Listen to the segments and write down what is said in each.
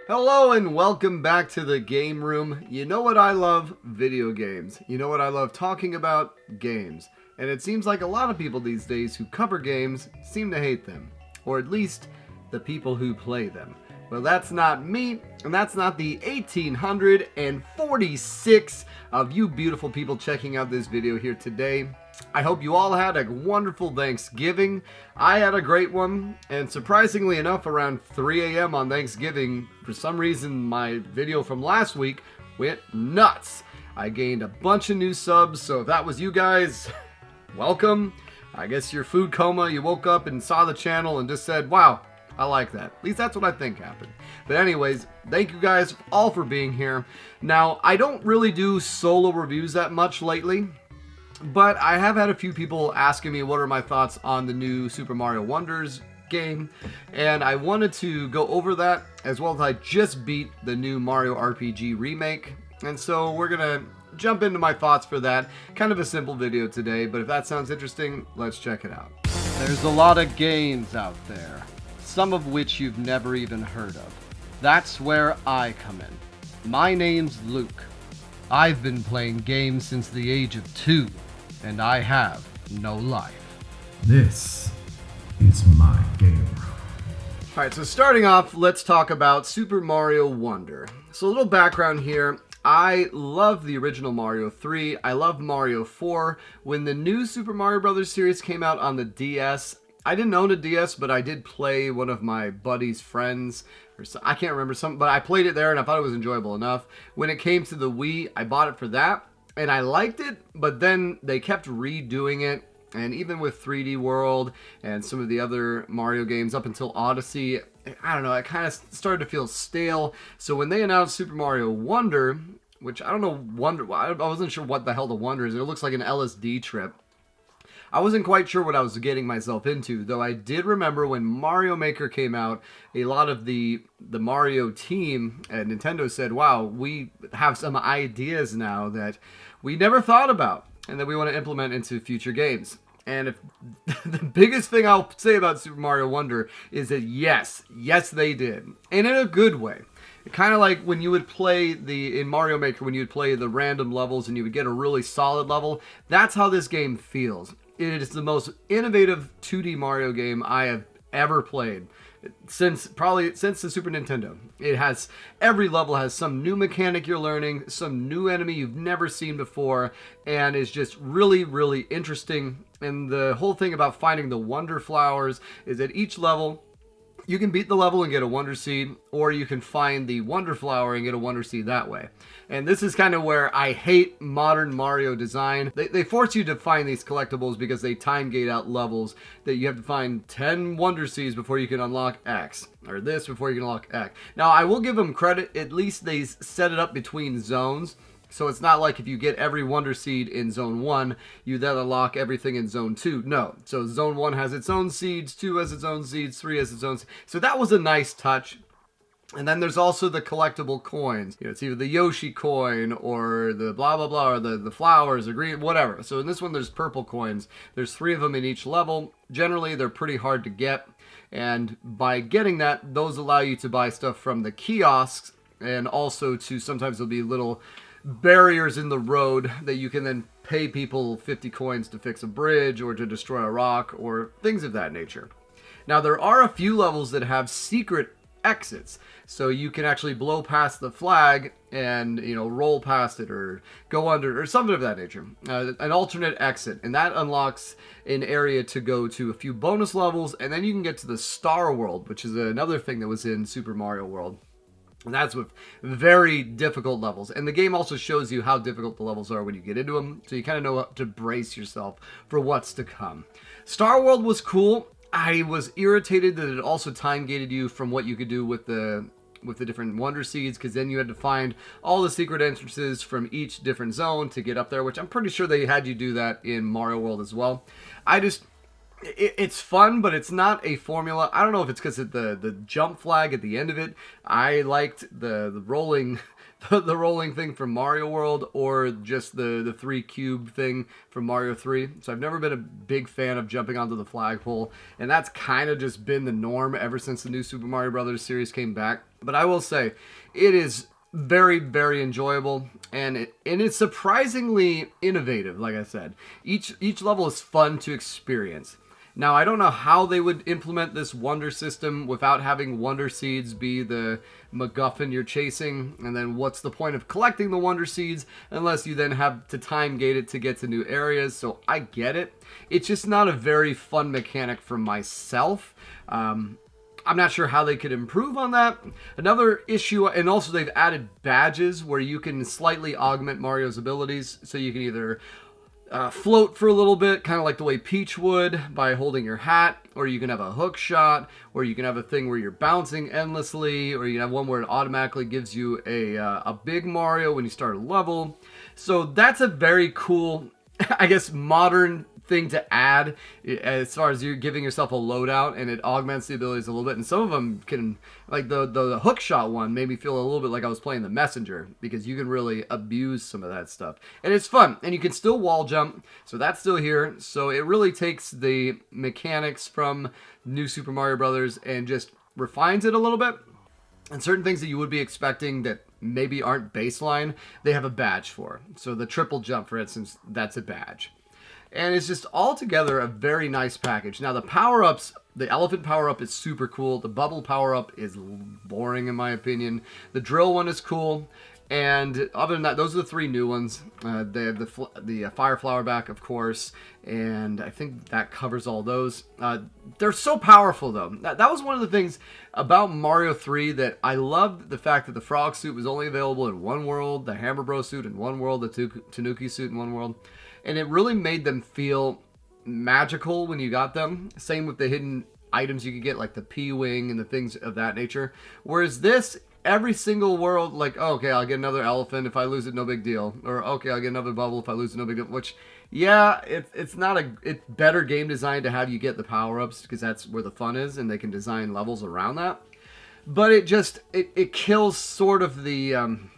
Hello and welcome back to the game room. You know what I love? Video games. You know what I love talking about? Games. And it seems like a lot of people these days who cover games seem to hate them. Or at least the people who play them. Well, that's not me, and that's not the 1,846 of you beautiful people checking out this video here today. I hope you all had a wonderful Thanksgiving. I had a great one, and surprisingly enough, around 3 a.m. on Thanksgiving, for some reason my video from last week went nuts. I gained a bunch of new subs, so if that was you guys, welcome. I guess your food coma, you woke up and saw the channel and just said, wow, I like that. At least that's what I think happened. But anyways, thank you guys all for being here. Now, I don't really do solo reviews that much lately, but I have had a few people asking me what are my thoughts on the new Super Mario Wonders game, and I wanted to go over that, as well as I just beat the new Mario RPG remake, and so we're gonna jump into my thoughts for that. Kind of a simple video today, but if that sounds interesting, let's check it out. There's a lot of games out there, some of which you've never even heard of. That's where I come in. My name's Luke. I've been playing games since the age of 2, and I have no life. This is my game room. Alright, so starting off, let's talk about Super Mario Wonder. So a little background here. I love the original Mario 3. I love Mario 4. When the new Super Mario Bros. Series came out on the DS, I didn't own a DS, but I did play one of my buddy's friends. I can't remember something, but I played it there and I thought it was enjoyable enough. When it came to the Wii, I bought it for that, and I liked it, but then they kept redoing it. And even with 3D World and some of the other Mario games up until Odyssey, I don't know, it kind of started to feel stale. So when they announced Super Mario Wonder, which I don't know, I wasn't sure what the hell the Wonder is. It looks like an LSD trip. I wasn't quite sure what I was getting myself into, though I did remember when Mario Maker came out, a lot of the Mario team at Nintendo said, wow, we have some ideas now that we never thought about and that we want to implement into future games. And if the biggest thing I'll say about Super Mario Wonder is that yes, they did. And in a good way. Kind of like when you would play in Mario Maker, when you would play the random levels and you would get a really solid level, that's how this game feels. It is the most innovative 2D Mario game I have ever played since the Super Nintendo. It has, every level has some new mechanic you're learning, some new enemy you've never seen before, and it's just really, really interesting. And the whole thing about finding the Wonder Flowers is that each level, you can beat the level and get a Wonder Seed, or you can find the Wonder Flower and get a Wonder Seed that way. And this is kind of where I hate modern Mario design. They force you to find these collectibles because they time gate out levels that you have to find 10 Wonder Seeds before you can unlock X, or this before you can unlock X. Now, I will give them credit, at least they set it up between zones. So it's not like if you get every Wonder Seed in Zone 1, you then unlock everything in Zone 2. No. So Zone 1 has its own seeds, 2 has its own seeds, 3 has its own seeds. So that was a nice touch. And then there's also the collectible coins. You know, it's either the Yoshi coin or the blah, blah, blah, or the flowers or green, whatever. So in this one, there's purple coins. There's 3 of them in each level. Generally, they're pretty hard to get. And by getting that, those allow you to buy stuff from the kiosks, and also to sometimes there'll be little barriers in the road that you can then pay people 50 coins to fix a bridge or to destroy a rock or things of that nature. Now, there are a few levels that have secret exits, so you can actually blow past the flag and, you know, roll past it or go under or something of that nature. An alternate exit, and that unlocks an area to go to a few bonus levels, and then you can get to the Star World, which is another thing that was in Super Mario World. And that's with very difficult levels. And the game also shows you how difficult the levels are when you get into them, so you kind of know how to brace yourself for what's to come. Star World was cool. I was irritated that it also time-gated you from what you could do with the different Wonder Seeds, because then you had to find all the secret entrances from each different zone to get up there, which I'm pretty sure they had you do that in Mario World as well. It's fun, but it's not a formula. I don't know if it's because of the jump flag at the end of it. I liked the rolling the rolling thing from Mario World or just the 3 cube thing from Mario 3. So I've never been a big fan of jumping onto the flagpole, and that's kind of just been the norm ever since the new Super Mario Brothers series came back. But I will say, it is very, very enjoyable, and it's surprisingly innovative. Like I said, each level is fun to experience. Now, I don't know how they would implement this wonder system without having wonder seeds be the MacGuffin you're chasing, and then what's the point of collecting the wonder seeds unless you then have to time gate it to get to new areas. So I get it. It's just not a very fun mechanic for myself. I'm not sure how they could improve on that. Another issue, and also they've added badges where you can slightly augment Mario's abilities. So you can either float for a little bit, kind of like the way Peach would by holding your hat, or you can have a hook shot, or you can have a thing where you're bouncing endlessly, or you can have one where it automatically gives you a big Mario when you start a level. So that's a very cool, I guess, modern thing to add as far as you're giving yourself a loadout, and it augments the abilities a little bit. And some of them can, like the hook shot one made me feel a little bit like I was playing the Messenger, because you can really abuse some of that stuff, and it's fun. And you can still wall jump, so that's still here. So it really takes the mechanics from new Super Mario Brothers and just refines it a little bit. And certain things that you would be expecting that maybe aren't baseline, they have a badge for. So the triple jump, for instance, that's a badge. And it's just altogether a very nice package. Now, the power-ups, the elephant power-up is super cool. The bubble power-up is boring, in my opinion. The drill one is cool. And other than that, those are the 3 new ones. They have the fire flower back, of course. And I think that covers all those. They're so powerful, though. That was one of the things about Mario 3 that I loved, the fact that the frog suit was only available in one world, the Hammer Bro suit in one world, the Tanuki suit in one world. And it really made them feel magical when you got them. Same with the hidden items you could get, like the P-Wing and the things of that nature. Whereas this, every single world, like, oh, okay, I'll get another elephant. If I lose it, no big deal. Or, okay, I'll get another bubble. If I lose it, no big deal. Which, yeah, it's better game design to have you get the power-ups, because that's where the fun is, and they can design levels around that. But it kills sort of the...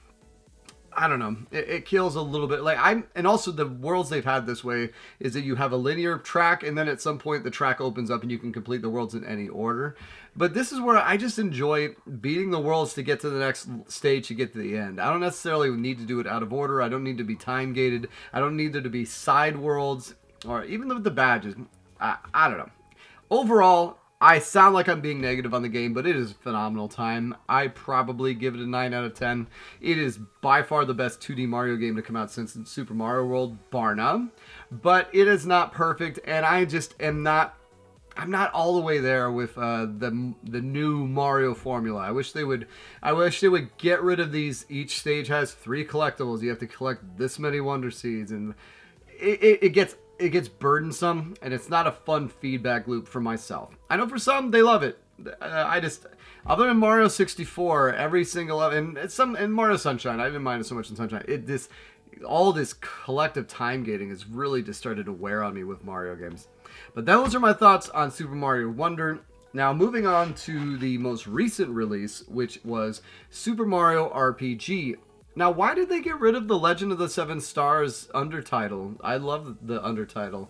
I don't know. It kills a little bit. And also the worlds they've had this way is that you have a linear track, and then at some point the track opens up and you can complete the worlds in any order. But this is where I just enjoy beating the worlds to get to the next stage to get to the end. I don't necessarily need to do it out of order. I don't need to be time gated. I don't need there to be side worlds, or even with the badges. I don't know. Overall, I sound like I'm being negative on the game, but it is a phenomenal time. I probably give it a 9 out of 10. It is by far the best 2D Mario game to come out since Super Mario World, bar none. But it is not perfect, and I just am not... I'm not all the way there with the new Mario formula. I wish they would get rid of these. Each stage has 3 collectibles. You have to collect this many Wonder Seeds, and it gets burdensome, and it's not a fun feedback loop for myself. I know for some they love it. Other than Mario 64, every single and Mario Sunshine, I didn't mind it so much in Sunshine. All this collective time gating has really just started to wear on me with Mario games. But those are my thoughts on Super Mario Wonder. Now, moving on to the most recent release, which was Super Mario RPG. Now, why did they get rid of the Legend of the Seven Stars undertitle? I love the undertitle.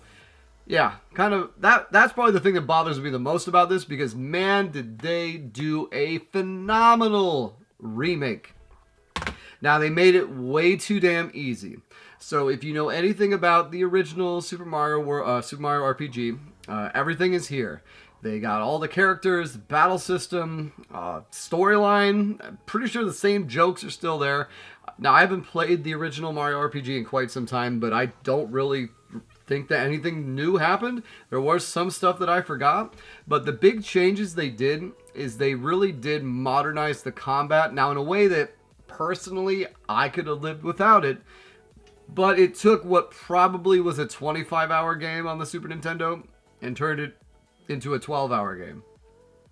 Yeah, kind of, that's probably the thing that bothers me the most about this, because, man, did they do a phenomenal remake. Now, they made it way too damn easy. So, if you know anything about the original Super Mario RPG, everything is here. They got all the characters, battle system, storyline. I'm pretty sure the same jokes are still there. Now, I haven't played the original Mario RPG in quite some time, but I don't really think that anything new happened. There was some stuff that I forgot, but the big changes they did is they really did modernize the combat. Now, in a way that, personally, I could have lived without it, but it took what probably was a 25-hour game on the Super Nintendo and turned it into a 12-hour game.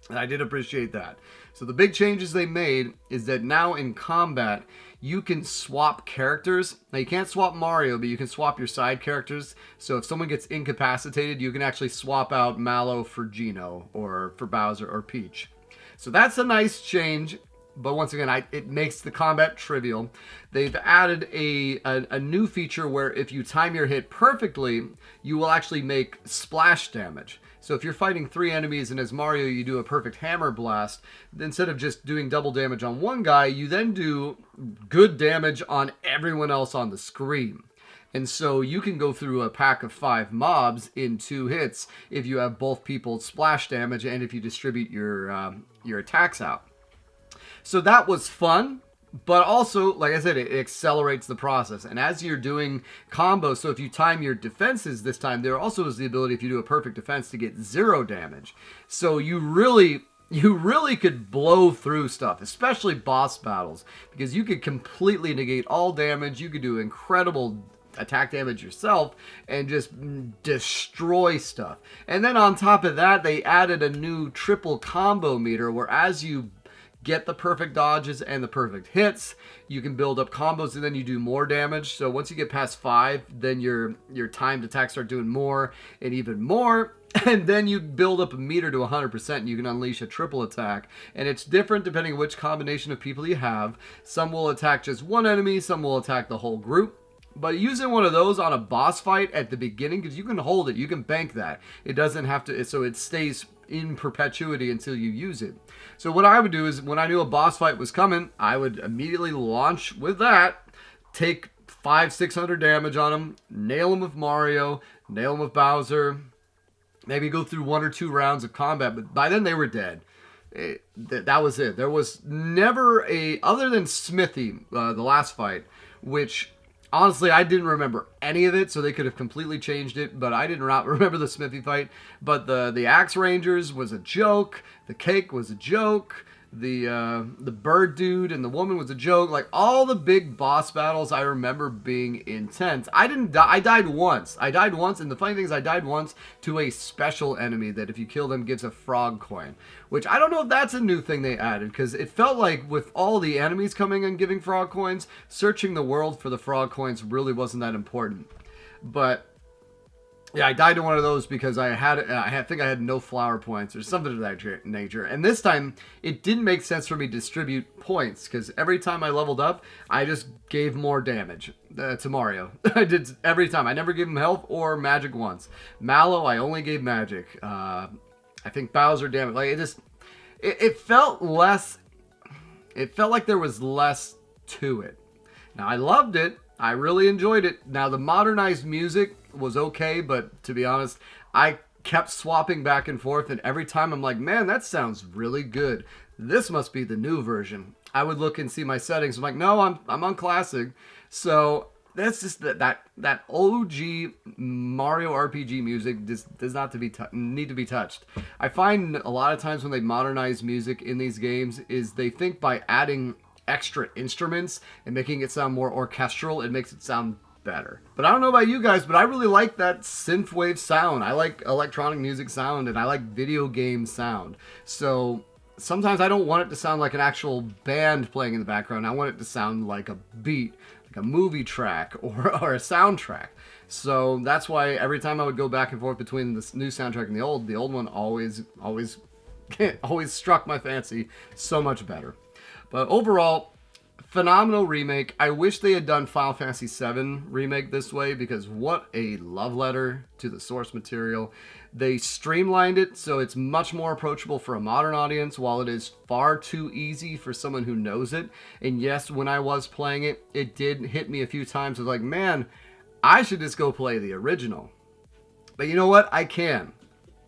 And I did appreciate that. So the big changes they made is that now in combat, you can swap characters. Now, you can't swap Mario, but you can swap your side characters. So if someone gets incapacitated, you can actually swap out Mallow for Geno, or for Bowser or Peach. So that's a nice change. But once again, it makes the combat trivial. They've added a new feature where if you time your hit perfectly, you will actually make splash damage. So if you're fighting 3 enemies and as Mario you do a perfect hammer blast, instead of just doing double damage on one guy, you then do good damage on everyone else on the screen. And so you can go through a pack of 5 mobs in 2 hits if you have both people splash damage and if you distribute your attacks out. So that was fun, but also, like I said, it accelerates the process. And as you're doing combos, so if you time your defenses this time, there also is the ability, if you do a perfect defense, to get 0 damage. So you really could blow through stuff, especially boss battles, because you could completely negate all damage. You could do incredible attack damage yourself and just destroy stuff. And then on top of that, they added a new triple combo meter where as you get the perfect dodges and the perfect hits, you can build up combos and then you do more damage. So once you get past 5, then your timed attacks start doing more and even more. And then you build up a meter to 100% and you can unleash a triple attack. And it's different depending on which combination of people you have. Some will attack just one enemy, some will attack the whole group. But using one of those on a boss fight at the beginning, because you can hold it, you can bank that. It doesn't have to, so it stays in perpetuity until you use it. So what I would do is when I knew a boss fight was coming, I would immediately launch with that, take 500-600 damage on him, nail him with Mario, nail him with Bowser, maybe go through 1 or 2 rounds of combat, but by then they were dead. That was it. There was never other than Smithy, the last fight, which honestly, I didn't remember any of it, so they could have completely changed it, but I did not remember the Smithy fight. But the Axe Rangers was a joke, the cake was a joke, the bird dude and the woman was a joke. Like, all the big boss battles I remember being intense. I didn't die. I died once, and the funny thing is I died once to a special enemy that if you kill them gives a frog coin, which I don't know if that's a new thing they added, because it felt like with all the enemies coming and giving frog coins, searching the world for the frog coins really wasn't that important. But yeah, I died to one of those because I think I had no flower points or something of that nature. And this time, it didn't make sense for me to distribute points because every time I leveled up, I just gave more damage to Mario. I did every time. I never gave him health or magic once. Mallow, I only gave magic. I think Bowser, damage. Like it felt less. It felt like there was less to it. Now I loved it. I really enjoyed it. Now the modernized music was okay, but to be honest, I kept swapping back and forth, and every time I'm like, man, that sounds really good. This must be the new version. I would look and see my settings. I'm like, no, I'm on classic. So that's just that OG Mario RPG music does not need to be touched. I find a lot of times when they modernize music in these games is they think by adding extra instruments and making it sound more orchestral, it makes it sound better. But I don't know about you guys, but I really like that synthwave sound. I like electronic music sound, and I like video game sound. So sometimes I don't want it to sound like an actual band playing in the background. I want it to sound like a beat, like a movie track or a soundtrack. So that's why every time I would go back and forth between this new soundtrack and the old one always struck my fancy so much better. But overall, phenomenal remake. I wish they had done Final Fantasy VII Remake this way, because what a love letter to the source material. They streamlined it so it's much more approachable for a modern audience, while it is far too easy for someone who knows it. And yes, when I was playing it, it did hit me a few times. I was like, man, I should just go play the original. But you know what? I can.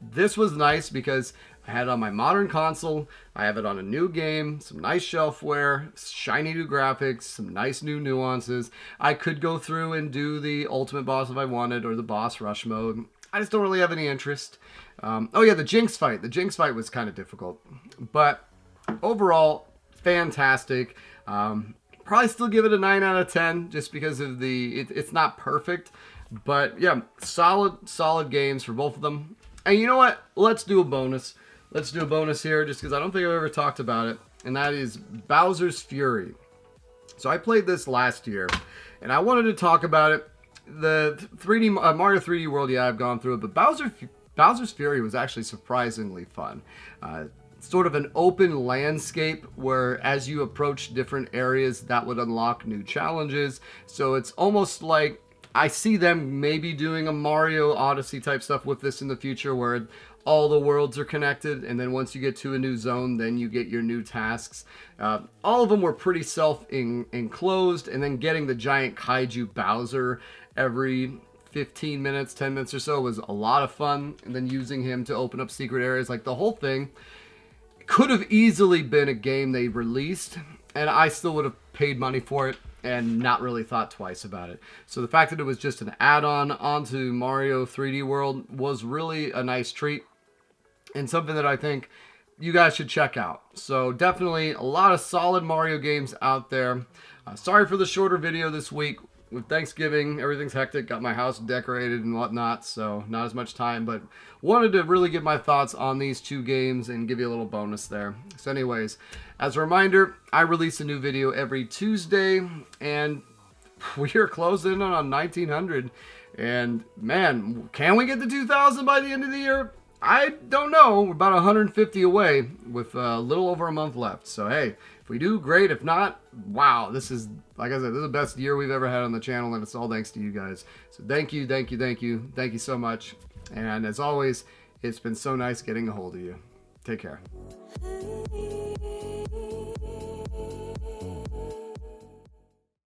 This was nice because I had it on my modern console, I have it on a new game, some nice shelfware, shiny new graphics, some nice new nuances. I could go through and do the ultimate boss if I wanted, or the boss rush mode. I just don't really have any interest. Oh yeah, the Jinx fight. The Jinx fight was kind of difficult. But overall, fantastic. Probably still give it a 9 out of 10 just because of it's not perfect. But yeah, solid games for both of them. And you know what? Let's do a bonus. Let's do a bonus here just because I don't think I've ever talked about it. And that is Bowser's Fury. So I played this last year and I wanted to talk about it. The 3D Mario 3D World, yeah, I've gone through it. But Bowser's Fury was actually surprisingly fun. sort of an open landscape where as you approach different areas that would unlock new challenges. So it's almost like I see them maybe doing a Mario Odyssey type stuff with this in the future where all the worlds are connected, and then once you get to a new zone, then you get your new tasks. All of them were pretty self-enclosed, and then getting the giant kaiju Bowser every 15 minutes, 10 minutes or so was a lot of fun, and then using him to open up secret areas. Like, the whole thing could have easily been a game they released, and I still would have paid money for it and not really thought twice about it. So the fact that it was just an add-on onto Mario 3D World was really a nice treat, and something that I think you guys should check out. So definitely a lot of solid Mario games out there. Sorry for the shorter video this week. With Thanksgiving, everything's hectic. Got my house decorated and whatnot, so not as much time, but wanted to really give my thoughts on these two games and give you a little bonus there. So anyways, as a reminder, I release a new video every Tuesday, and we are closing in on 1900. And man, can we get to 2000 by the end of the year? I don't know. We're about 150 away with a little over a month left. So hey, if we do, great. If not, wow, this is, like I said, this is the best year we've ever had on the channel, and it's all thanks to you guys. So thank you, thank you, thank you. Thank you so much. And as always, it's been so nice getting a hold of you. Take care.